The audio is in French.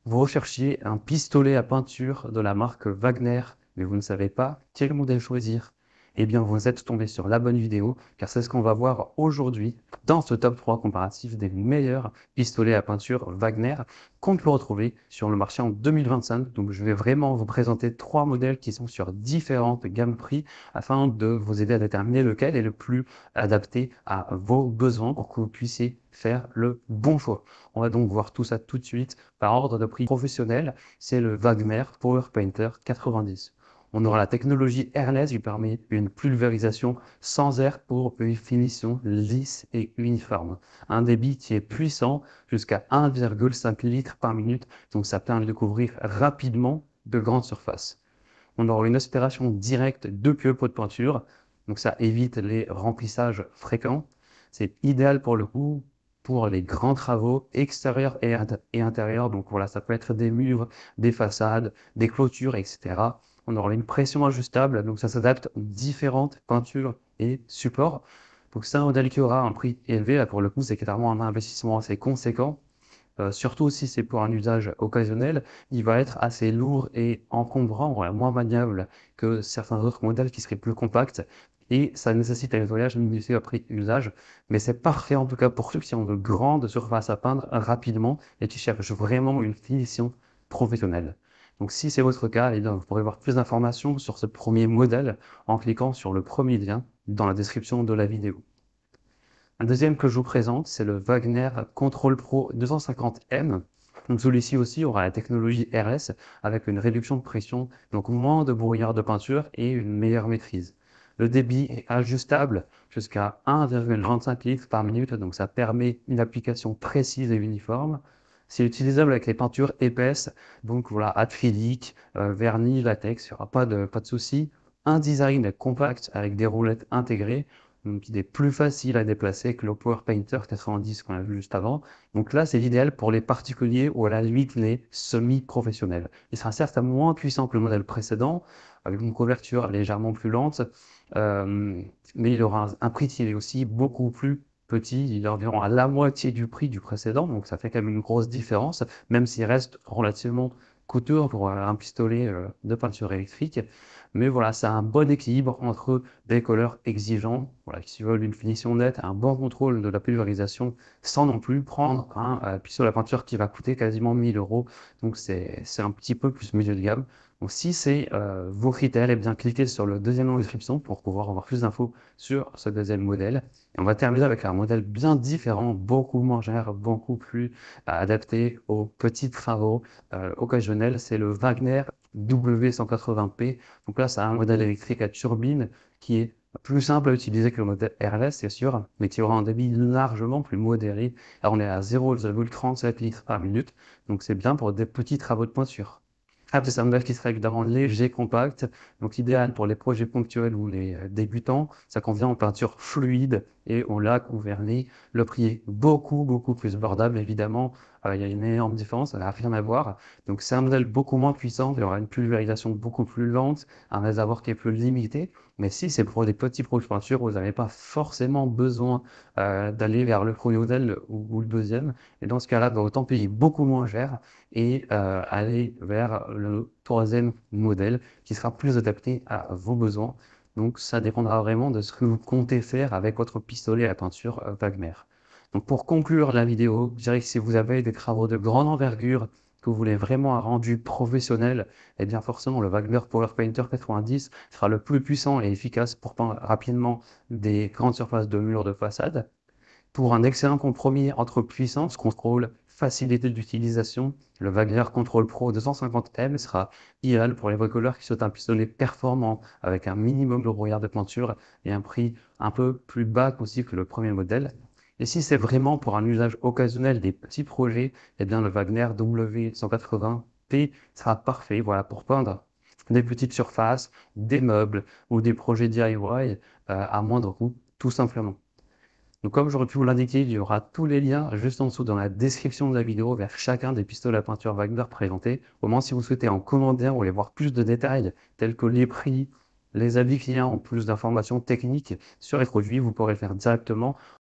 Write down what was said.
Vous recherchiez un pistolet à peinture de la marque Wagner, mais vous ne savez pas quel modèle choisir. Eh bien, vous êtes tombé sur la bonne vidéo, car c'est ce qu'on va voir aujourd'hui dans ce top 3 comparatif des meilleurs pistolets à peinture Wagner qu'on peut retrouver sur le marché en 2025. Donc, je vais vraiment vous présenter trois modèles qui sont sur différentes gammes prix afin de vous aider à déterminer lequel est le plus adapté à vos besoins pour que vous puissiez faire le bon choix. On va donc voir tout ça tout de suite par ordre de prix professionnel. C'est le Wagner Power Painter 90. On aura la technologie airless qui permet une pulvérisation sans air pour une finition lisse et uniforme. Un débit qui est puissant jusqu'à 1,5 litres par minute, donc ça permet de couvrir rapidement de grandes surfaces. On aura une aspiration directe depuis le pot de peinture, donc ça évite les remplissages fréquents. C'est idéal pour le coup pour les grands travaux extérieurs et intérieurs. Donc voilà, ça peut être des murs, des façades, des clôtures, etc. On aura une pression ajustable, donc ça s'adapte aux différentes peintures et supports. Donc c'est un modèle qui aura un prix élevé. Là, pour le coup, c'est clairement un investissement assez conséquent. Surtout si c'est pour un usage occasionnel, il va être assez lourd et encombrant, voilà, moins maniable que certains autres modèles qui seraient plus compacts. Et ça nécessite un nettoyage minutieux après usage. Mais c'est parfait en tout cas pour ceux qui ont de grandes surfaces à peindre rapidement et qui cherchent vraiment une finition professionnelle. Donc si c'est votre cas, eh bien, vous pourrez voir plus d'informations sur ce premier modèle en cliquant sur le premier lien dans la description de la vidéo. Un deuxième que je vous présente, c'est le Wagner Control Pro 250M. Donc celui-ci aussi aura la technologie RS avec une réduction de pression, donc moins de brouillard de peinture et une meilleure maîtrise. Le débit est ajustable jusqu'à 1,25 litres par minute, donc ça permet une application précise et uniforme. C'est utilisable avec les peintures épaisses, donc voilà, acrylique, vernis, latex, il n'y aura pas de souci. Un design compact avec des roulettes intégrées, donc il est plus facile à déplacer que le Power Painter 90 qu'on a vu juste avant. Donc là, c'est l'idéal pour les particuliers ou à la limite les semi-professionnels. Il sera certes moins puissant que le modèle précédent, avec une couverture légèrement plus lente, euh, mais il aura un prix qui est aussi beaucoup plus petit. Il est environ à la moitié du prix du précédent, donc ça fait quand même une grosse différence, même s'il reste relativement coûteux pour un pistolet de peinture électrique. Mais voilà, c'est un bon équilibre entre des couleurs exigeants, voilà, qui veulent une finition nette, un bon contrôle de la pulvérisation, sans non plus prendre un pistolet à peinture qui va coûter quasiment 1000 euros. Donc c'est un petit peu plus milieu de gamme. Donc si c'est vos critères, eh bien cliquez sur le deuxième lien en description pour pouvoir avoir plus d'infos sur ce deuxième modèle. Et on va terminer avec un modèle bien différent, beaucoup moins cher, beaucoup plus adapté aux petits travaux occasionnels. C'est le Wagner W180P. Donc là, c'est un modèle électrique à turbine qui est plus simple à utiliser que le modèle RLS, c'est sûr, mais qui aura un débit largement plus modéré. Alors on est à 0,37 litres par minute, donc c'est bien pour des petits travaux de peinture. Après, c'est un modèle qui sera évidemment léger, compact, donc idéal pour les projets ponctuels ou les débutants. Ça convient en peinture fluide et au lac ou vernis. Le prix est beaucoup plus abordable, évidemment. Il y a une énorme différence, ça n'a rien à voir. Donc c'est un modèle beaucoup moins puissant, il y aura une pulvérisation beaucoup plus lente, un réservoir qui est plus limité. Mais si c'est pour des petits projets de peinture, vous n'avez pas forcément besoin d'aller vers le premier modèle ou le deuxième. Et dans ce cas-là, bah, autant payer beaucoup moins cher et aller vers le troisième modèle qui sera plus adapté à vos besoins. Donc ça dépendra vraiment de ce que vous comptez faire avec votre pistolet à peinture Wagner. Donc pour conclure la vidéo, je dirais que si vous avez des travaux de grande envergure, que vous voulez vraiment un rendu professionnel, eh bien forcément le Wagner Power Painter 90 sera le plus puissant et efficace pour peindre rapidement des grandes surfaces de murs de façade. Pour un excellent compromis entre puissance, contrôle, facilité d'utilisation, le Wagner Control Pro 250M sera idéal pour les bricoleurs qui souhaitent un pistolet performant avec un minimum de brouillard de peinture et un prix un peu plus bas aussi que le premier modèle. Et si c'est vraiment pour un usage occasionnel des petits projets, eh bien le Wagner W180P sera parfait, voilà, pour peindre des petites surfaces, des meubles ou des projets DIY à moindre coût, tout simplement. Donc comme j'aurais pu vous l'indiquer, il y aura tous les liens juste en dessous dans la description de la vidéo vers chacun des pistolets à peinture Wagner présentés. Au moins si vous souhaitez en commander un ou aller voir plus de détails tels que les prix, les avis clients ou plus d'informations techniques sur les produits, vous pourrez le faire directement